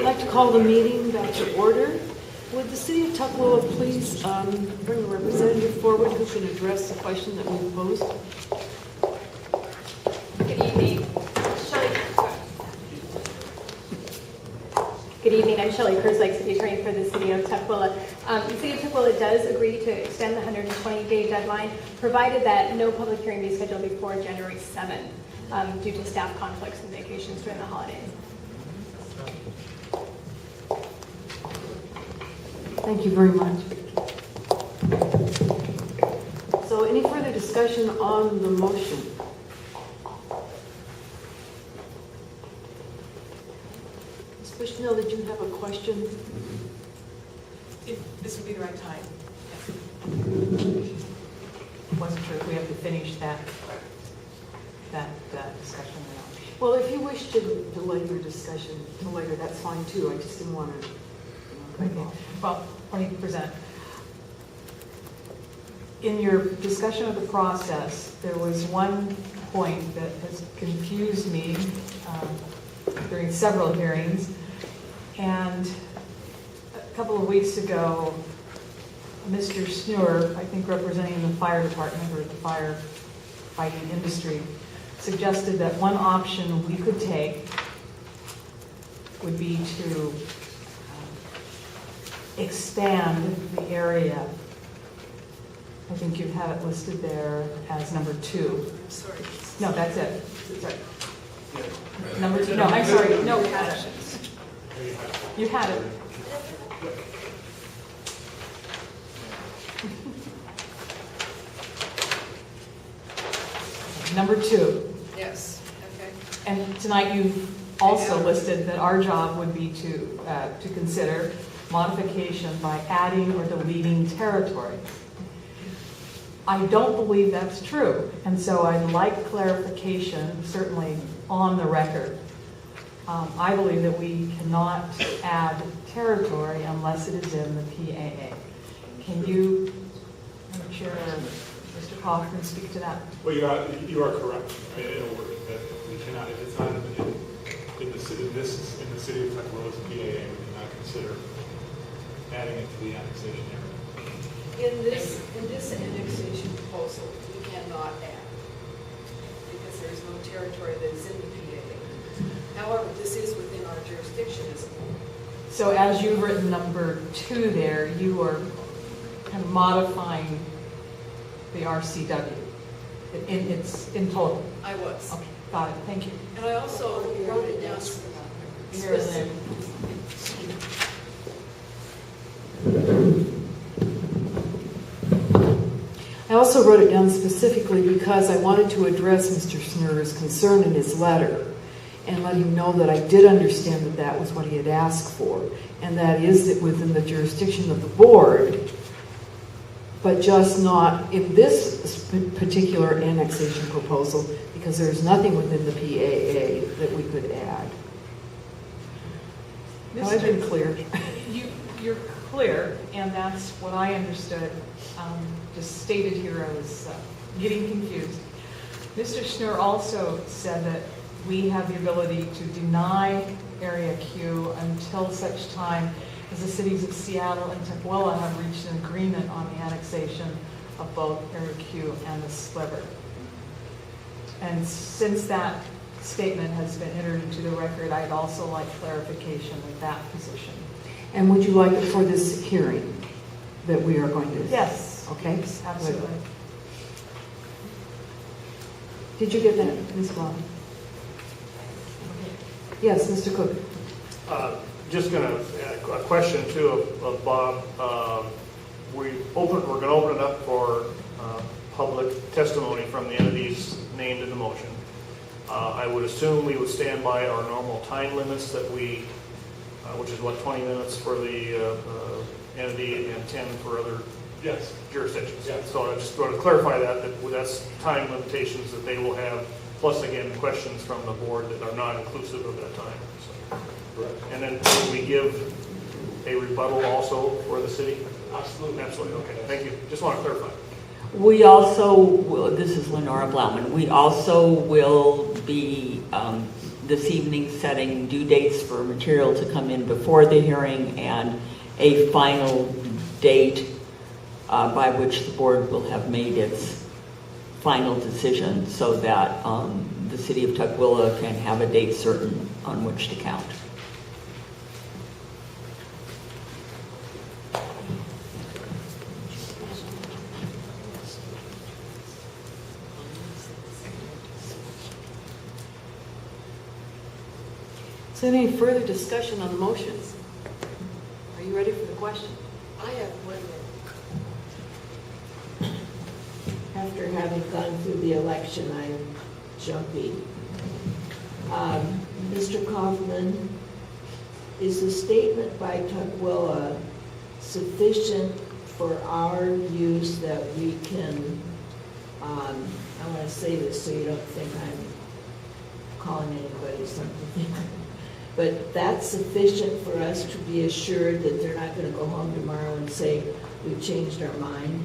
like to call the meeting back to order. Would the City of Tukwila please bring a representative forward who can address the question that we posed? Good evening. Good evening. I'm Shelley Kerslake, City Attorney for the City of Tukwila. The City of Tukwila does agree to extend the 120-day deadline, provided that no public hearing be scheduled before January 7th due to staff conflicts and vacations during the holidays. Thank you very much. So any further discussion on the motion? Ms. Bushnell, did you have a question? If this would be the right time. Wasn't sure if we have to finish that discussion now. Well, if you wish to delay your discussion to later, that's fine too. I just didn't want to. Okay. Well, let me present. In your discussion of the process, there was one point that has confused me during several hearings. And a couple of weeks ago, Mr. Schnur, I think representing the fire department or the firefighting industry, suggested that one option we could take would be to expand the area. I think you have it listed there as number 2. Sorry. No, that's it. Sorry. Number 2. No, I'm sorry. No, you had it. You had it. Number 2. Yes. Okay. And tonight you've also listed that our job would be to consider modification by adding or deleting territory. I don't believe that's true, and so I'd like clarification, certainly on the record. I believe that we cannot add territory unless it is in the PAA. Can you, Chair Mr. Kaufman, speak to that? Well, you are correct. It'll work. That we cannot, if it's not in the city of Tukwila, PAA, we cannot consider adding it to the annexation area. In this annexation proposal, we cannot add, because there is no territory that is in the PAA. However, this is within our jurisdiction as a whole. So as you've written number 2 there, you are kind of modifying the RCW in total. I was. Okay, got it. Thank you. And I also wrote it down. I also wrote it down specifically because I wanted to address Mr. Schnur's concern in his letter and let him know that I did understand that that was what he had asked for, and that is that within the jurisdiction of the board, but just not in this particular annexation proposal, because there's nothing within the PAA that we could add. Have I been clear? You're clear, and that's what I understood. Just stated here, I was getting confused. Mr. Schnur also said that we have the ability to deny Area Q until such time as the cities of Seattle and Tukwila have reached an agreement on the annexation of both Area Q and the sliver. And since that statement has been entered into the record, I'd also like clarification of that position. And would you like it for this hearing that we are going to? Yes. Okay. Absolutely. Good. Did you get that, Ms. Blau? Yes, Mr. Cook. Just going to add a question too of Bob. We're going to open it up for public testimony from the entities named in the motion. I would assume we would stand by our normal time limits that we, which is what, 20 minutes for the entity and 10 for other Yes. jurisdictions. Yes. So I just want to clarify that's time limitations that they will have, plus again questions from the board that are not inclusive of that time. So. Correct. And then will we give a rebuttal also for the city? Absolutely. Absolutely. Okay. Thank you. Just want to clarify. We also will, this is Lenora Blauman, we also will be this evening setting due dates for material to come in before the hearing and a final date by which the board will have made its final decision so that the city of Tukwila can have a date certain on which to count. Is there any further discussion on the motions? Are you ready for the question? I have one more. After having gone through the election, I'm jumpy. Mr. Kaufman, is the statement by Tukwila sufficient for our use that we can, I want to say this so you don't think I'm calling anybody something, but that's sufficient for us to be assured that they're not going to go home tomorrow and say, we've changed our mind?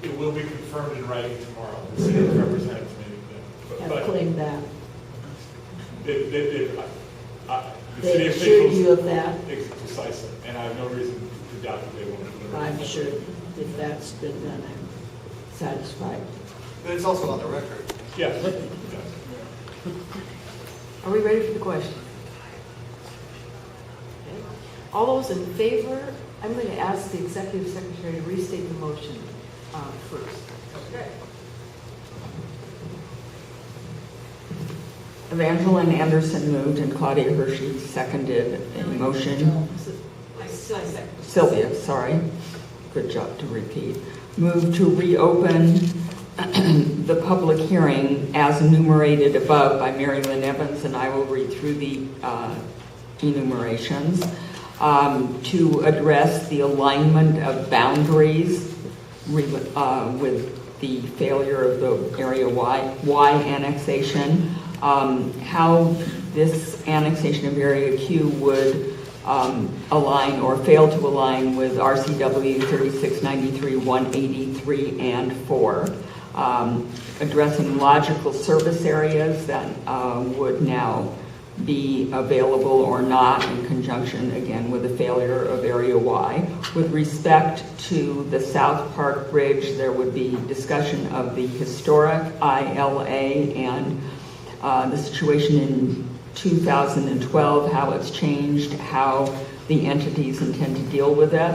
It will be confirmed in writing tomorrow. The city representatives may Have claimed that. the They city assured officials. you of that? Precisely, and I have no reason to doubt that they won't deliver. I'm sure if that's been done, I'm satisfied. But it's also on the record. Yes. Yes. Are we ready for the question? Okay. All those in favor, I'm going to ask the executive secretary to restate the motion first. Okay. Evangeline Anderson moved and Claudia Hershey seconded the motion. Sylvia, sorry. Good job to repeat. Move to reopen the public hearing as enumerated above by Mary Lynn Evans, and I will read through the enumerations, to address the alignment of boundaries with the failure of the Area Y annexation, how this annexation of Area Q would align or fail to align with RCW 3693, 183, and 4, addressing logical service areas that would now be available or not in conjunction, again, with the failure of Area Y. With respect to the South Park Bridge, there would be discussion of the historic ILA and the situation in 2012, how it's changed, how the entities intend to deal with it.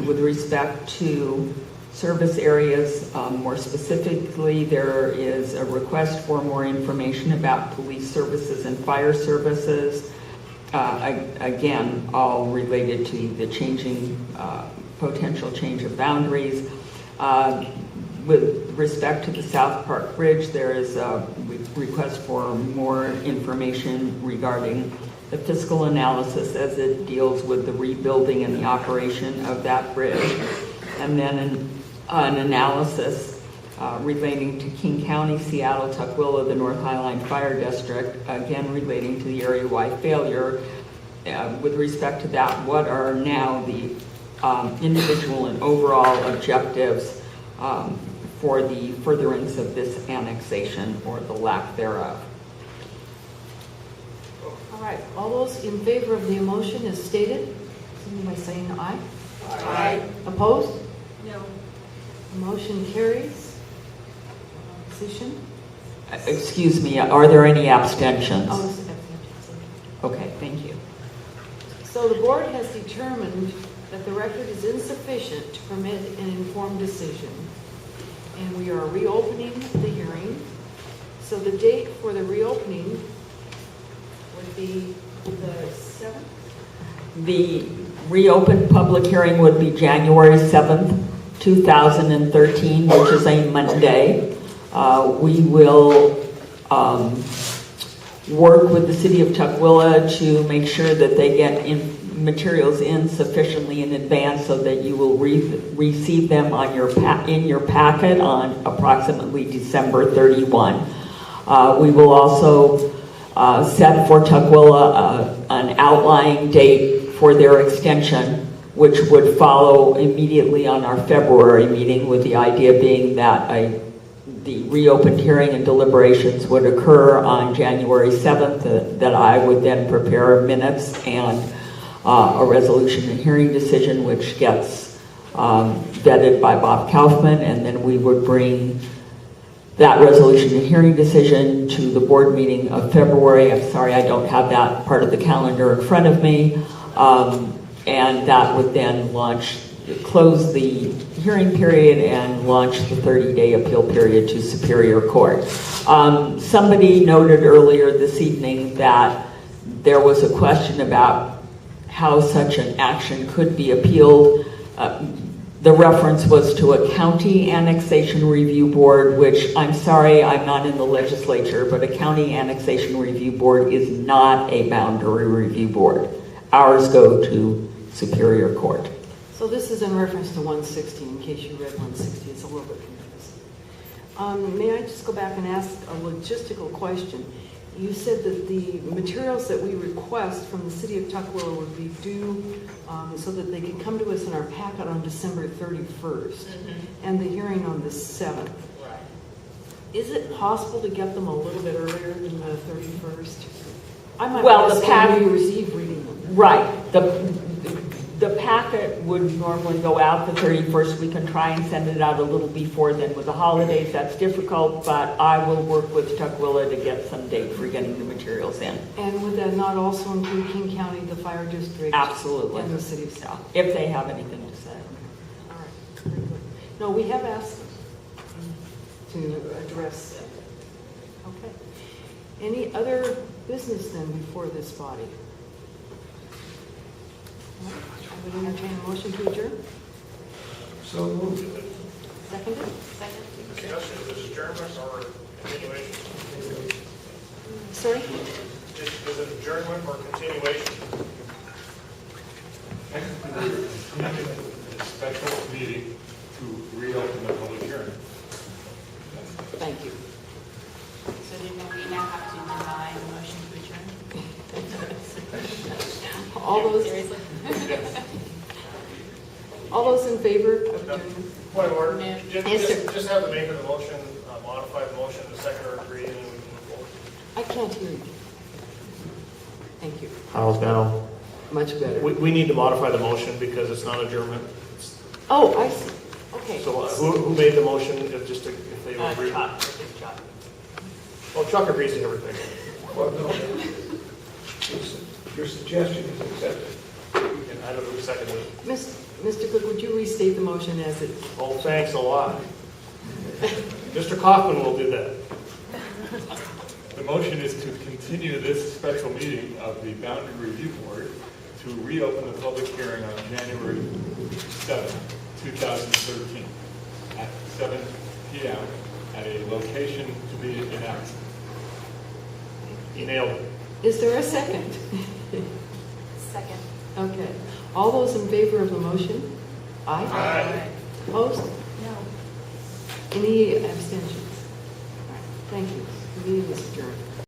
With respect to service areas, more specifically, there is a request for more information about police services and fire services. Again, all related to the changing, potential change of boundaries. With respect to the South Park Bridge, there is a request for more information regarding the fiscal analysis as it deals with the rebuilding and the operation of that bridge. And then an analysis relating to King County, Seattle, Tukwila, the North Highline Fire District, again relating to the area-wide failure. With respect to that, what are now the individual and overall objectives for the furtherance of this annexation or the lack thereof? All right, all those in favor of the motion as stated, signify by saying aye. Aye. Opposed? No. The motion carries. Opposition? Excuse me, are there any abstentions? Oh, this is abstention. Okay, thank you. So the board has determined that the record is insufficient to permit an informed decision, and we are reopening the hearing. So the date for the reopening would be the 7th? The reopened public hearing would be January 7th, 2013, which is a Monday. We will work with the city of Tukwila to make sure that they get materials in sufficiently in advance so that you will receive them on in your packet on approximately December 31. We will also set for Tukwila an outlying date for their extension, which would follow immediately on our February meeting, with the idea being that the reopened hearing and deliberations would occur on January 7th, that I would then prepare minutes and a resolution and hearing decision, which gets vetted by Bob Kaufman, and then we would bring that resolution and hearing decision to the board meeting of February. I'm sorry, I don't have that part of the calendar in front of me. And that would then close the hearing period and launch the 30-day appeal period to Superior Court. Somebody noted earlier this evening that there was a question about how such an action could be appealed. The reference was to a county annexation review board, which I'm sorry, I'm not in the legislature, but a county annexation review board is not a boundary review board. Ours go to Superior Court. So this is in reference to 160, in case you read 160, it's a little bit confusing. May I just go back and ask a logistical question? You said that the materials that we request from the city of Tukwila would be due so that they could come to us in our packet on December 31st, and the hearing on the 7th. Right. Is it possible to get them a little bit earlier than the 31st? I might Well, the ask packet- on New Year's Eve reading them. Right. The packet would normally go out the 31st. We can try and send it out a little before then. With the holidays, that's difficult, but I will work with Tukwila to get some date for getting the materials in. And would that not also include King County, the fire district? Absolutely. And the city of South? If they have anything to say. All right, very good. No, we have asked them to address that. Okay. Any other business then before this body? No? I would entertain a motion to adjourn. So moved. Seconded? Second. Discussion, is this adjournment or continuation? Sorry? Is it adjournment or continuation? A special meeting to reopen the public hearing. Thank you. So then we now have to deny the motion to adjourn? All those, Seriously? all those in favor of adjournment? Point of order. No. Yes, sir. Just have the maker of the motion, modify the motion, the seconder agree, and then we can move forward. I can't hear you. Thank you. How's now? Much better. We need to modify the motion because it's not adjournment. Oh, I see. Okay. So who made the motion, if they agree? Chuck. Well, Chuck agrees to everything. Well, no. Your suggestion is accepted. And I don't know who seconded it. Mr. Cook, would you restate the motion as it? Oh, thanks a lot. Mr. Kaufman will do that. The motion is to continue this special meeting of the Boundary Review Board to reopen the public hearing on January 7th, 2013 at 7 p.m. at a location to be announced. He nailed it. Is there a second? Second. Okay. All those in favor of the motion? Aye. Aye. Opposed? No. Any abstentions? All right. Thank you. The meeting is adjourned.